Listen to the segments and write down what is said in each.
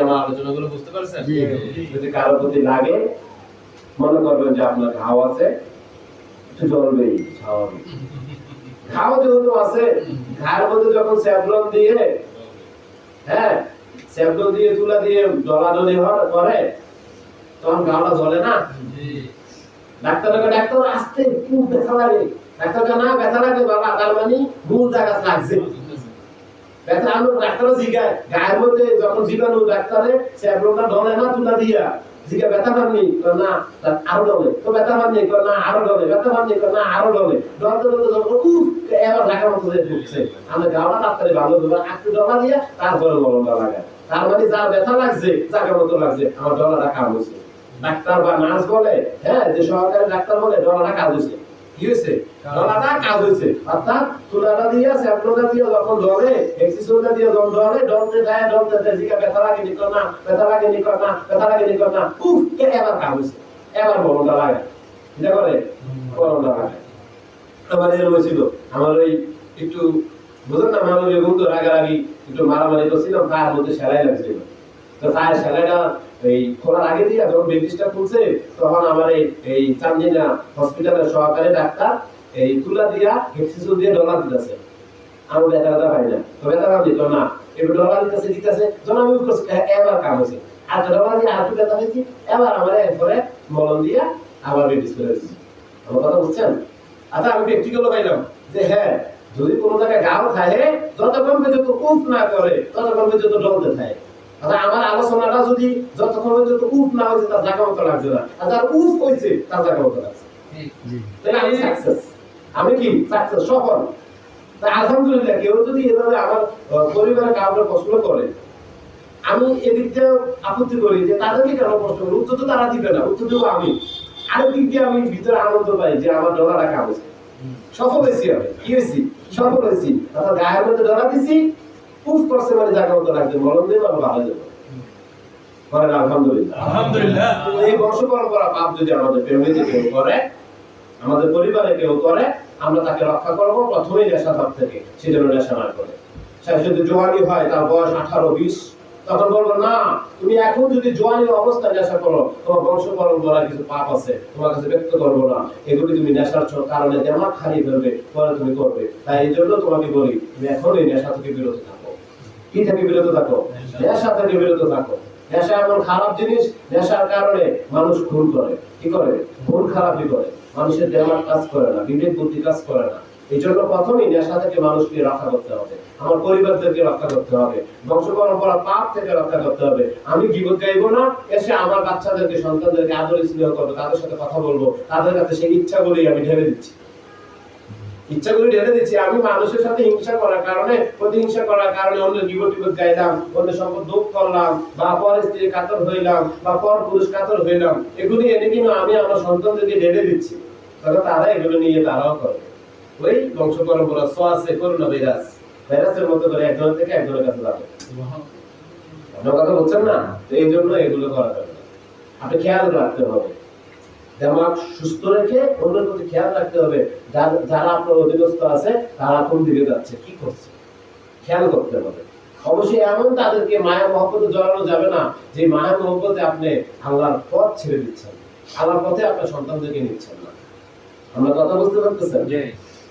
আমার আলোচনাগুলো বুঝতে পারছেন? যদি কারো প্রতি লাগে মনে করবেন যে আপনার ঘাও আছে, একটু জ্বলবেই, স্বাভাবিক। ঘাও যেহেতু আছে, ঘায়ের মধ্যে যখন স্যাভলন দিয়ে, হ্যাঁ, স্যাভলন দিয়ে তুলা দিয়ে জ্বলাজ্বলি করে, তখন ঘাওটা জ্বলে না। ডাক্তার আসতে খুব ব্যথা লাগে, ডাক্তারকে না ব্যথা লাগে বাবা, তার মানে মূল জায়গা লাগছে। ব্যথা আনো ডাক্তারও জিগায়, গায়ের মধ্যে যখন জিগানো ডাক্তারে স্যাভলনটা ঢলে না তুলা দিয়া, জিগা ব্যথা পাননি না আরো ডলে, তো ব্যথা পাননি না আরো ডলে, ব্যথা পাননি না আরো ডলে, ডলতে ডলতে যখন উফ এবার ঢাকার মতো ঢুকছে, আমরা গাওয়া ডাক্তারে ভালো দেবো একটু ডলা দিয়া তারপরে মলমটা লাগায়। তার মানে যার ব্যথা লাগছে জায়গা মতো লাগছে, আমার ডলাটা কাম হয়েছে। ডাক্তার বা নার্স বলে, হ্যাঁ, যে সহকারী ডাক্তার বলে ডলাটা কাজ হয়েছে। কি হয়েছে? ডলাটা কাজ হয়েছে। অর্থাৎ তুলাটা দিয়া স্যাম্পলটা দিয়া যখন ধরে এক্সিসোলটা দিয়া যখন ধরে ডলতে দেয় জিকা ব্যথা লাগে নিকো না, ব্যথা লাগে নিকো না, ব্যথা লাগে নিকো না, উফ কে এবার কাজ হয়েছে, এবার বলটা লাগে, এটা করে বলটা লাগে। আমার এরকম ছিল, আমার ওই একটু বুঝলেন না, আমার ওই বন্ধু রাগারাগি একটু মারামারি করছিলাম, পায়ের মধ্যে সেলাই লাগছিল। তো পায়ের সেলাইটা এই খোলার আগে দিয়ে যখন ব্যান্ডেজটা খুলছে, তখন আমার এই চান্দিনা হসপিটালের সহকারী ডাক্তার এই তুলা দিয়া হেক্সিসোল দিয়ে ডলার দিতেছে। আমি ব্যথা পাই না, তো ব্যথা পাবি তো না, এবার ডলার দিতেছে যখন আমি করছি এবার কাম হয়েছে, আর ডলার দিয়ে আর একটু ব্যথা পেয়েছি, এবার আমার এরপরে মলম দিয়া আবার ব্যান্ডেজ করে দিচ্ছি। আমার কথা বুঝছেন? আচ্ছা, আমি প্র্যাকটিক্যালও পাইলাম যে হ্যাঁ, যদি কোনো জায়গায় গাও থাকে যতক্ষণ পর্যন্ত উফ না করে ততক্ষণ পর্যন্ত ডলতে থাকে। আমার আলোচনাটা যদি যতক্ষণ পর্যন্ত উফ না হয়েছে তার জায়গা মতো লাগছে না, আর যার উফ হয়েছে তার জায়গা মতো লাগছে, তাহলে আমি সাকসেস, আমি কি সাকসেস, সফল। আলহামদুলিল্লাহ। কেউ যদি এভাবে আমার পরিবারের কাউকে প্রশ্ন করে, আমি এদিকটা আপত্তি করি যে তাদেরকে কেন প্রশ্ন করি, উত্তর তো তারা দিবে না, উত্তর দেবো আমি। আরেক দিক দিয়ে আমি ভিতরে আনন্দ পাই যে আমার ডলাটা কাম হয়েছে, সফল হয়েছি, আমি কি হয়েছি, সফল হয়েছি। অর্থাৎ গায়ের মধ্যে ডলা দিছি, উফ করছে মানে জায়গা মতো লাগছে, মলম দিয়ে ভালো ভালো যাবে। আলহামদুলিল্লাহ, আলহামদুলিল্লাহ। এই বংশ পরম্পরা পাপ যদি আমাদের ফ্যামিলিতে কেউ করে, আমাদের পরিবারে কেউ করে, আমরা তাকে রক্ষা করবো প্রথমেই নেশাভাব থেকে, সেই জন্য নেশা না করে। সে যদি জোয়ানি হয়, তার বয়স 18-20, তখন বলবো না, তুমি এখন যদি জোয়ানি অবস্থায় নেশা করো, তোমার বংশ পরম্পরা কিছু পাপ আছে, তোমার কাছে ব্যক্ত করবো না, এগুলি তুমি নেশার কারণে দেমাগ হারিয়ে ফেলবে, পরে তুমি করবে। তাই এই জন্য তোমাকে বলি, তুমি এখন এই নেশা থেকে বিরত থাকো। কি থেকে বিরত থাকো? নেশা থেকে বিরত থাকো। নেশা এমন খারাপ জিনিস, নেশার কারণে মানুষ খুন করে। কি করে? খুন খারাপই করে, মানুষের দেমাগ কাজ করে না, বিবেক বুদ্ধি কাজ করে না। এই জন্য প্রথমেই নেশা থেকে মানুষকে রক্ষা করতে হবে, আমার পরিবারদেরকে রক্ষা করতে হবে, বংশ পরম্পরা পাপ থেকে রক্ষা করতে হবে। আমি গীবত গাইবো না, এসে আমার বাচ্চাদেরকে, সন্তানদেরকে আদর স্নেহ করবো, তাদের সাথে কথা বলবো, তাদের কাছে সেই ইচ্ছাগুলি আমি ঢেলে দিচ্ছি, ইচ্ছাগুলি ঢেলে দিচ্ছি। আমি মানুষের সাথে হিংসা করার কারণে, প্রতিহিংসা করার কারণে অন্যের গীবত গাইলাম, অন্যের সম্পদ দুঃখ করলাম, বা পর স্ত্রী কাতর হইলাম, বা পর পুরুষ কাতর হইলাম, এগুলি এনে কিন্তু আমি আমার সন্তানদেরকে ঢেলে দিচ্ছি। তখন তারা এগুলো নিয়ে তারাও করবে। ওই বংশ পরম্পরা আছে, করোনা ভাইরাসের মতো করে একজনের থেকে একজনের কাছে যাবে। আপনার কথা বলছেন না? তো এই জন্য এগুলো করা যাবে না। আপনি খেয়াল রাখতে হবে, দেমাগ সুস্থ রেখে অন্যের প্রতি খেয়াল রাখতে হবে, যারা আপনার অধীনস্থ আছে তারা কোন দিকে যাচ্ছে, কি করছে, খেয়াল করতে হবে। অবশ্যই এমন তাদেরকে মায়া মহব্বতে জড়ানো যাবে না যে মায়া মহব্বতে আপনি আল্লাহর পথ ছেড়ে দিচ্ছেন, আল্লাহর পথে আপনার সন্তানদেরকে নিচ্ছেন না। আমরা কথা বুঝতে পারতেছেন?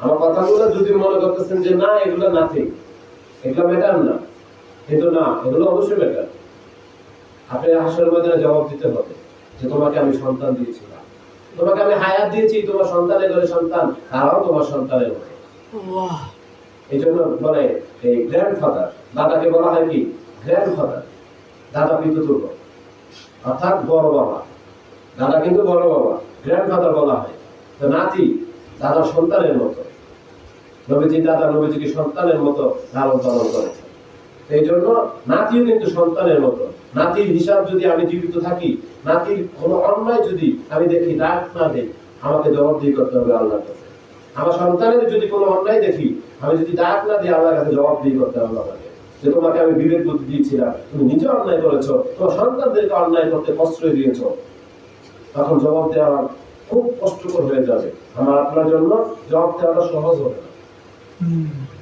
আমার কথাগুলো যদি মনে করতেছেন যে না এগুলো নাথিং, এগুলো ম্যাটার না, কিন্তু না, এগুলো অবশ্যই ম্যাটার। আপনি হাসরের ময়দানে জবাব দিতে হবে যে তোমাকে আমি সন্তান দিয়েছিলাম, তোমাকে আমি হায়াত দিয়েছি, তোমার সন্তানের ঘরে সন্তান, তারাও তোমার সন্তানের মতো। এই জন্য বলে এই গ্র্যান্ডফাদার, দাদাকে বলা হয় কি গ্র্যান্ডফাদার, দাদা পিতৃতুল্য, অর্থাৎ বড় বাবা। দাদা কিন্তু বড় বাবা, গ্র্যান্ডফাদার বলা হয়। তো নাতি দাদার সন্তানের মতো, নবীজি দাদা নবীজিকে সন্তানের মতো লালন পালন করেছেন। এই জন্য নাতিও কিন্তু সন্তানের মতো। নাতির হিসাব যদি আমি জীবিত থাকি, নাতির কোনো অন্যায় যদি আমি দেখি, ডাক না দেই, আমাকে জবাবদিহি করতে হবে আল্লাহর কাছে। আমার সন্তানের যদি কোনো অন্যায় দেখি, আমি যদি ডাক না দিই, আল্লাহর কাছে জবাবদিহি করতে হবে আমাকে, যে তোমাকে আমি বিবেক বুদ্ধি দিয়েছিলাম, তুমি নিজে অন্যায় করেছো, তোমার সন্তানদেরকে অন্যায় করতে প্রশ্রয় দিয়েছো, তখন জবাব দেওয়া খুব কষ্টকর হয়ে যাবে। আমার আপনার জন্য জবাব দেওয়াটা সহজ হবে না।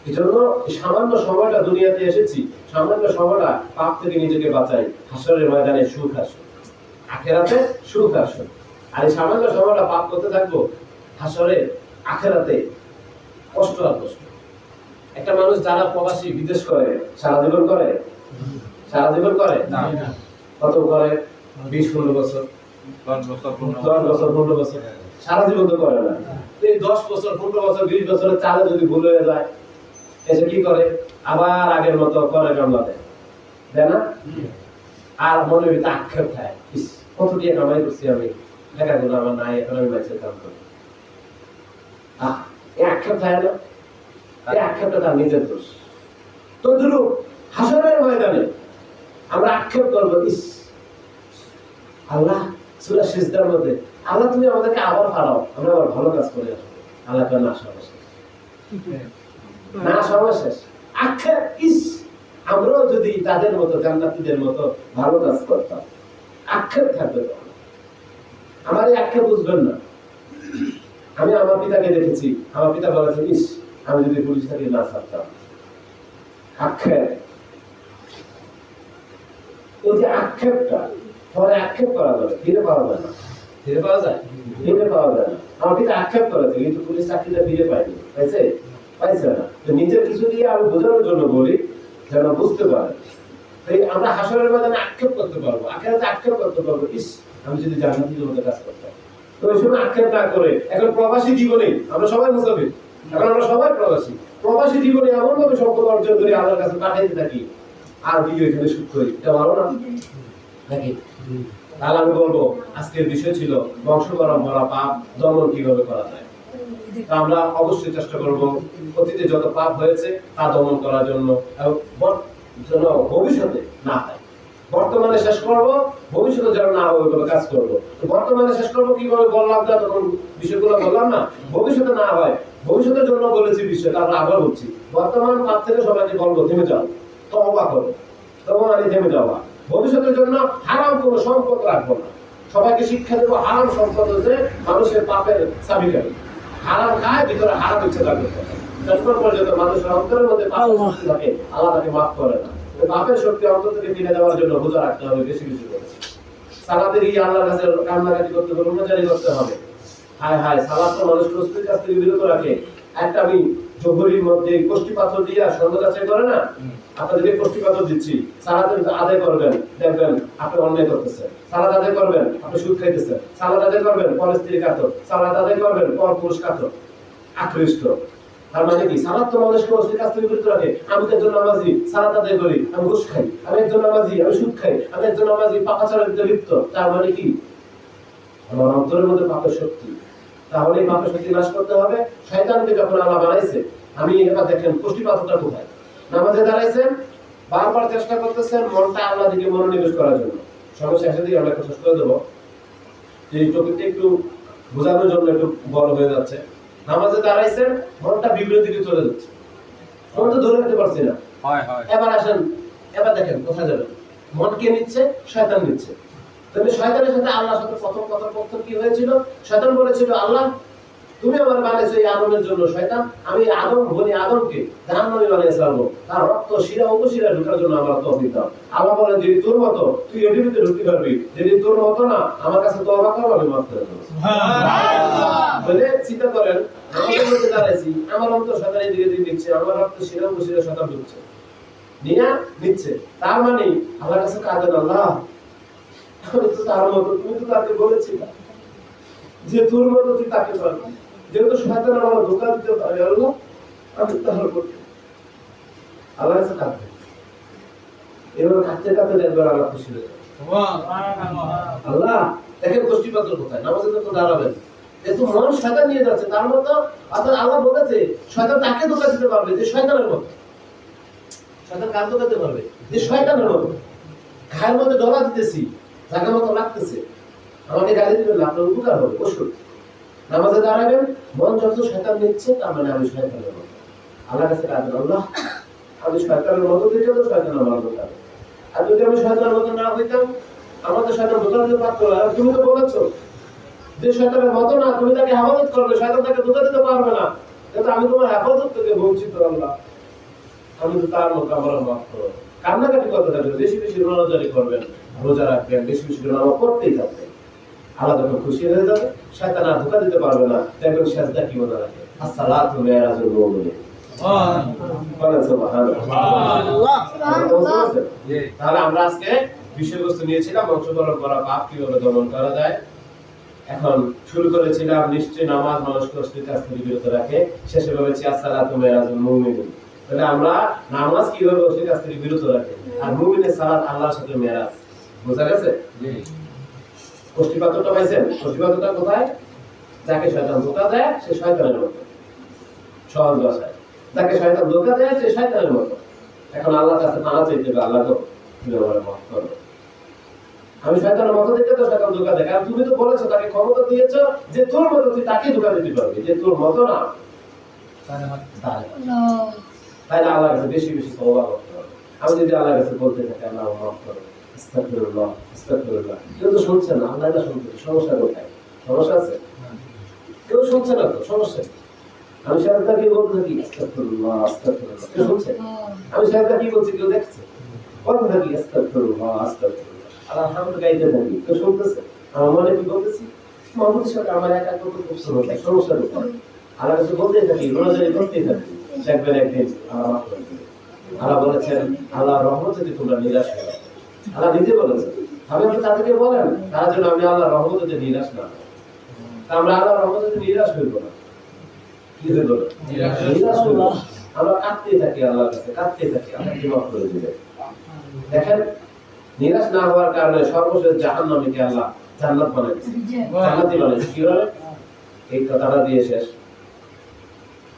এই জন্য সামান্য সময়টা দুনিয়াতে এসেছি, সামান্য সময়টা পাপ থেকে নিজেকে বাঁচাই, হাসরের ময়দানে সুখ আসে, আখেরাতে সুখ আসে। আর এই সামান্য সময়টা পাপ করতে থাকবো, হাসরে আখেরাতে কষ্ট আর কষ্ট। একটা মানুষ যারা প্রবাসী বিদেশ করে সারা জীবন করে, সারা জীবন করে কত করে 20-15 বছর, 10 বছর 15 বছর, সারা জীবন তো করে না। এই 10 বছর 15 বছর 20 বছরের চালে যদি ভুল হয়ে যায়, এসে কি করে আবার আগের মতো করে কামলা দেয় না? আর মনে ভিতরে আক্ষেপ খায়, কত দিয়ে কামাই করছি আমি, টাকাগুলো আমার নাই, এখন আমি মাছের কাম করি। এই আক্ষেপ খায় না? এই আক্ষেপটা তার নিজের দোষ। তো ধরো হাসরের ময়দানে আমরা আক্ষেপ করবো, আল্লাহ সূরা সিজদার মধ্যে, আল্লাহ তুমি আমাদেরকে আবার পাঠাও, আমরা আবার ভালো কাজ করে আসবো। আল্লাহ কেন না সমস্যা, না সমস্যা আক্ষেপ, আমরাও যদি তাদের মতো জান্নাতীদের মতো ভালো কাজ করতাম, আক্ষেপ থাকবে। আমার এই আক্ষেপ বুঝবেন না। আমি আমার পিতাকে দেখেছি, আমার পিতা বলেছেন, আমি যদি পুলিশ থেকে না ছাড়তাম। আক্ষেপ, ওই যে আক্ষেপটা পরে আক্ষেপ করা যাবে, ফিরে পাওয়া যায় না। ফিরে পাওয়া যায়? ফিরে পাওয়া যায় না। আমার পিতা আক্ষেপ করেছে, কিন্তু পুলিশ চাকরিটা ফিরে পাইনি, পাইছে? পাইছে না। তো নিজের কিছু দিয়ে আমি বোঝানোর জন্য বলি, যেন বুঝতে পারে। তাই আমরা হাসরের ময়দানে আক্ষেপ করতে পারবো, আখেরাতে আক্ষেপ করতে পারবো, আমি যদি জান্নাতীদের মধ্যে কাজ করতাম। তো ওই সময় আক্ষেপ না করে, এখন প্রবাসী জীবনে আমরা সবাই মুসাফির, এখন আমরা সবাই প্রবাসী। প্রবাসী জীবনে এমন ভাবে সম্পদ অর্জন করে আল্লাহর কাছে পাঠাইতে থাকি, আর কি এখানে সুখ করি, এটা ভালো না নাকি? তাহলে আমি বলবো আজকের বিষয় ছিল বংশ পরম্পরা পাপ দমন কিভাবে করা যায়। আমরা অবশ্যই চেষ্টা করব অতীতে যত পাপ হয়েছে তা দমন করার জন্য, এবং ভবিষ্যতে না হয়। বর্তমানে শেষ করব, ভবিষ্যতে যেন না হয় ওইভাবে কাজ করব। তো বর্তমানে শেষ করব কিভাবে বললাম না, তখন বিষয়গুলো বললাম না, ভবিষ্যতে না হয়, ভবিষ্যতের জন্য বলেছি বিষয়, তারপর আবার বলছি। বর্তমান পাপ থেকে সবাইকে বলবো থেমে যাও, তওবা করো, তখন আমি থেমে যাওয়া। ভবিষ্যতের জন্য হারাম কোনো সম্পদ রাখবো না। সবাইকে শিক্ষা দেবো হারাম সম্পদ হচ্ছে মানুষের পাপের চাবিকাঠি। হারাম খায়, ভিতরে হারাম ইচ্ছে থাকবে। যতক্ষণ পর্যন্ত মানুষের অন্তরের মধ্যে পাপ শক্তি থাকে, আল্লাহ তাকে মাফ করে না। পাপের শক্তি অন্তর থেকে ফিরে দেওয়ার জন্য রোজা রাখতে হবে, বেশি বেশি করে সালাতে গিয়ে আল্লাহর কাছে কান্নাকাটি করতে হবে, রোজারি করতে হবে। হায় হায়, সালাত তো মানুষ প্রস্তুতির কাছ থেকে বিরত রাখে। একটা আমি জহরির মধ্যে কোষ্টি পাথর দিয়ে সন্ধ্যা যাচাই করে না, আপনাদেরকে কোষ্টি পাথর দিচ্ছি, সালাত আদায় করবেন, দেখবেন আপনি অন্যায় করতেছেন। সালাত আদায় করবেন, আপনি সুদ খাইতেছেন। সালাত আদায় করবেন, পর স্ত্রী কাতর। সালাত আদায় করবেন, পর পুরুষ কাতর, আকৃষ্ট। তার মানে কি, সালাত তো মানুষকে অশ্লীল কাজ থেকে বিরত রাখে। আমি তো একজন নামাজি, সালাত আদায় করি, আমি ঘুষ খাই। আমি একজন নামাজি, আমি সুদ খাই। আমি একজন নামাজি, পাপাচারের ভিতরে লিপ্ত। তার মানে কি, আমার অন্তরের মধ্যে পাপের শক্তি। তাহলে এই পাপের শক্তি নাশ করতে হবে। শয়তানকে যখন আল্লাহ বানাইছে, আমি এবার দেখেন কোষ্টি পাথরটা কোথায়, নামাজে দাঁড়াইছেন, বারবার চেষ্টা করতেছেন মনটা আল্লাহ দিকে মনোনিবেশ করার জন্য। সমস্যা শেষের দিকে আমরা একটু শেষ করে দেবো, যে টপিকটা একটু বোঝানোর জন্য একটু বড় হয়ে যাচ্ছে। নামাজে দাঁড়াইছেন, মনটা বিপরীত দিকে চলে যাচ্ছে, মন তো ধরে রাখতে পারছি না। এবার আসেন, এবার দেখেন কোথায় যাবেন, মন কে নিচ্ছে? শয়তান নিচ্ছে। তবে শয়তানের সাথে আল্লাহর সাথে প্রথম কথোপকথন কি হয়েছিল? শয়তান বলেছিল, আল্লাহ তুমি আমার বানাইছো এই আদমের জন্য। শয়তান, আমি আদম বনি আদমকে জাহান্নামে বানিয়ে ছাড়বো, তার রক্ত শিরা উপশিরা ঢোকার জন্য আমার তৌফিক দাও। আল্লাহ বলেন, যদি তোর মতো তুই এটির ভিতরে ঢুকতে পারবি, যদি তোর মতো না আমার কাছে তওবা করো, আমি মাফ করে দেবো। বলে চিন্তা করেন, আমাদের মধ্যে দাঁড়াইছি, আমার অন্তর শয়তানের দিকে দিকে নিচ্ছে, আমার রক্ত শিরা উপশিরা শয়তান ঢুকছে, নিচ্ছে। তার মানে আল্লাহর কাছে কাঁদেন, আল্লাহ আমি তো তার মতো, তুমি তো তাকে বলেছিলা যে তোর মতো তুই তাকে পারবি, যেহেতু শয়তান আমার ধোঁকা দিতে পারে, আল্লাহ আমি তাহলে করতে। আল্লাহর কাছে কাঁদবে, এবার কাঁদতে কাঁদতে দেখবেন আল্লাহ খুশি হয়ে যাবে। আল্লাহ দেখেন কোষ্টি পাথর কোথায়, নামাজে তো দাঁড়াবেন, যেহেতু মন শয়তান নিয়ে যাচ্ছে, তার মতো অর্থাৎ আল্লাহ বলেছে শয়তান তাকে ধোঁকা দিতে পারবে যে শয়তানের মতো। শয়তান কার ধোঁকা দিতে পারবে? যে শয়তানের মতো। ঘায়ের মধ্যে ডলা দিতেছি, জায়গা মতো লাগতেছে, আমাকে গালি দিবেন না, আপনার উপকার হবে। ওষুধ নামাজে দাঁড়াবেন, মন যত শয়তান নিচ্ছে, তার মানে আমি শয়তানের মতো। আল্লাহর কাছে কাঁদেন, আল্লাহ আমি শয়তানের মতো দিতে তো শয়তান আমার মতো। আর যদি আমি শয়তানের মতো না হইতাম, আমাদের শয়তান ধোঁকা দিতে পারতো না। তুমি তো বলেছো যে শয়তানের মতো না, তুমি তাকে হেফাজত করবে, শয়তান তাকে ধোঁকা দিতে পারবে না। কিন্তু আমি তোমার হেফাজত থেকে বঞ্চিত আল্লাহ, আমি তো তার মতো আমার মাফ করো। কান্নাকাটি করতে থাকবেন, বেশি বেশি রোজাদারি করবেন, রোজা রাখবেন, বেশি বেশি নামাজ পড়তেই থাকবেন। আল্লাহ যখন খুশি হয়ে যাবে, শয়তান আর ধোঁকা দিতে পারবে না। দেখবেন সেজদা কি মনে রাখে, আসসালাতু মিরাজুল মুমিন। তাহলে আমরা আজকে বিষয়বস্তু নিয়েছিলাম বংশধর করা পাপ কিভাবে দমন করা যায়। এখন শুরু করেছিলাম নিশ্চয় নামাজ মানুষকে অশ্লীল কাজ থেকে বিরত রাখে, শেষে বলেছি আসসালাতু মিরাজুল মুমিন। তাহলে আমরা নামাজ কিভাবে অশ্লীল কাজ থেকে বিরত রাখে, আর মুমিনের সালাত আল্লাহর সাথে মেরাজ। বোঝা গেছে? কষ্টিপাতটা পাইছেন? কষ্টিপাতটা কোথায়? যাকে শয়তান ধোঁকা দেয় সে শয়তানের মতো, সহজ ভাষায় যাকে শয়তান ধোঁকা দেয় সে শয়তানের মতো। এখন আল্লাহর কাছে পানা চাইতে হবে, আল্লাহ তো তুমি আমাকে মাফ করো, আমি শয়তানের মতো দেখে তো শয়তান ধোঁকা দেয়। কারণ তুমি তো বলেছো, তাকে ক্ষমতা দিয়েছো যে তোর মতো তুই তাকে ধোঁকা দিতে পারবি, যে তোর মতো না। তাই না আল্লাহর কাছে বেশি বেশি তওবা করতে হবে। আমি যদি আল্লাহর কাছে বলতে থাকি আল্লাহ মাফ করো, আস্তাগফিরুল্লাহ আস্তাগফিরুল্লাহ, কেউ তো শুনছে না। আল্লাহ এটা শুনতে, সমস্যা কোথায়? সমস্যা আছে? কেউ শুনছে না তো, সমস্যা। আমি সারাটা কি বলতে থাকি আস্তাগফিরুল্লাহ আস্তাগফিরুল্লাহ, কেউ শুনছে? আমি সারাটা কি বলছি কেউ দেখছে? বলতে থাকি আস্তাগফিরুল্লাহ আস্তাগফিরুল্লাহ, আলহামদুলিল্লাহ গাইতে থাকি, কেউ শুনতেছে? আমার মনে কি বলতেছি? মাহমুদের সাথে আমার একা কত খুব সমস্যা কোথায়? আল্লাহর কাছে বলতেই থাকি, রোজাদারি করতেই থাকি, দেখবেন একদিন আল্লাহ মাফ করে দিবেন। আল্লাহ বলেছেন আল্লাহর রহমত যদি তোমরা নিরাশ হয়ে, আল্লাহ নিজে বলেছেন। আপনি তাদেরকে বলেন তার জন্য আমি আল্লাহর রহমত যদি নিরাশ না হই। আমরা আল্লাহর রহমত যদি নিরাশ হইব না, কি হইব? নিরাশ হইব। আমরা কাঁদতেই থাকি আল্লাহর কাছে, কাঁদতেই থাকি, আল্লাহ কি মাফ করে দিবেন। দেখেন, নিরাশ না হওয়ার কারণে সর্বশেষ জাহান্নামীকে আল্লাহ জান্নাত বানাই দিয়েছে, জান্নাতি বানাইছে। কি বলে? এই কথাটা দিয়ে শেষ।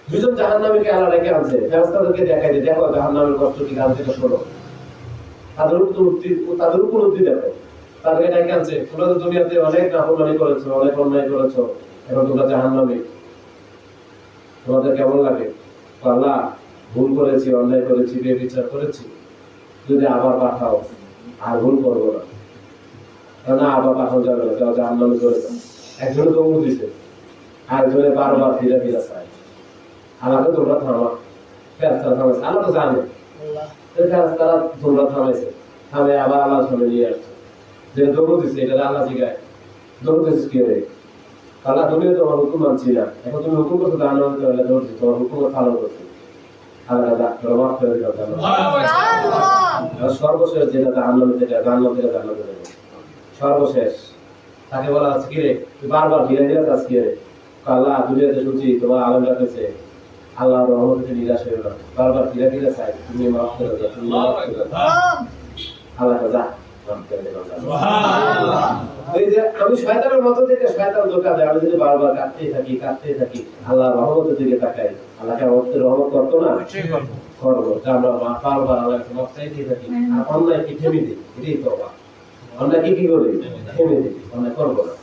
দুজন জাহান্নামীকে আল্লাহ রেখে আনছে, ফেরেশতাদেরকে দেখাই দিয়ে, দেখো জাহান্নামের কষ্ট কি, গান থেকে শোনো, তাদের উপলব্ধি দেখো। তাদেরকে ডেকে আনছে, তোমরা তো দুনিয়াতে অনেক নাফরমানি করেছো, অনেক অন্যায় করেছো, এখন তোমরা জাহান্নামী, তোমাদের কেমন লাগে? আল্লাহ ভুল করেছি, অন্যায় করেছি, বেবিচার করেছি, যদি আবার পাঠাও আর ভুল করবো না। না, আবার পাঠানো যাবে না, যাও জাহান্নামে চলে যাও। একজনে তো মুখ দিছে, আরেকজনে বারবার ফিরে ফিরে চায়। আল্লাহকে তোমরা থামা, ফেরেশতারা থামাইছে, আল্লাহ তো জানে। ফেরেশতারা তোমরা থামাইছে, থামে আবার আল্লাহর সামনে নিয়ে আসছে। যে দৌড় দিচ্ছে, এটা আল্লাহ জিগায়, দৌড় দিচ্ছিস কি রে? আল্লাহ তুমি তোমার হুকুম মানছি না, এখন তুমি হুকুম করছো জাহান্নামে চলে দৌড় দিচ্ছ, তোমার হুকুম পালন করছো। আল্লাহ মাফ করে দিল। সর্বশেষ যেটা জাহান্নামে, যেটা জান্নাত থেকে জান্নাতে যাবে, সর্বশেষ তাকে বলা হচ্ছে কি রে, তুই বারবার ফিরে ফিরে যাস কি রে? আল্লাহ দুনিয়াতে শুনছি তোমার আলম রাখেছে, আল্লাহর রহমত থেকে নিরাশ হয়ে না, বারবার ফিরে ফিরে চাই, তুমি মাফ করে দাও, তুমি মাফ করে দাও। আল্লাহ যা মাফ করে দিল। এই যে আমি শয়তানের মতো থেকে শয়তান ধোঁকা দেয়, আমি যদি বারবার কাঁদতেই থাকি, কাঁদতেই থাকি, আল্লাহর রহমতের দিকে তাকাই, আল্লাহকে আমাদের রহমত করতো না? করবো। আমরা বারবার আল্লাহকে মাফ চাইতেই থাকি, আর অন্যায় কি থেমে দিই, এটাই তো অন্যায় কি করি, থেমে দিই, অন্যায় করবো না।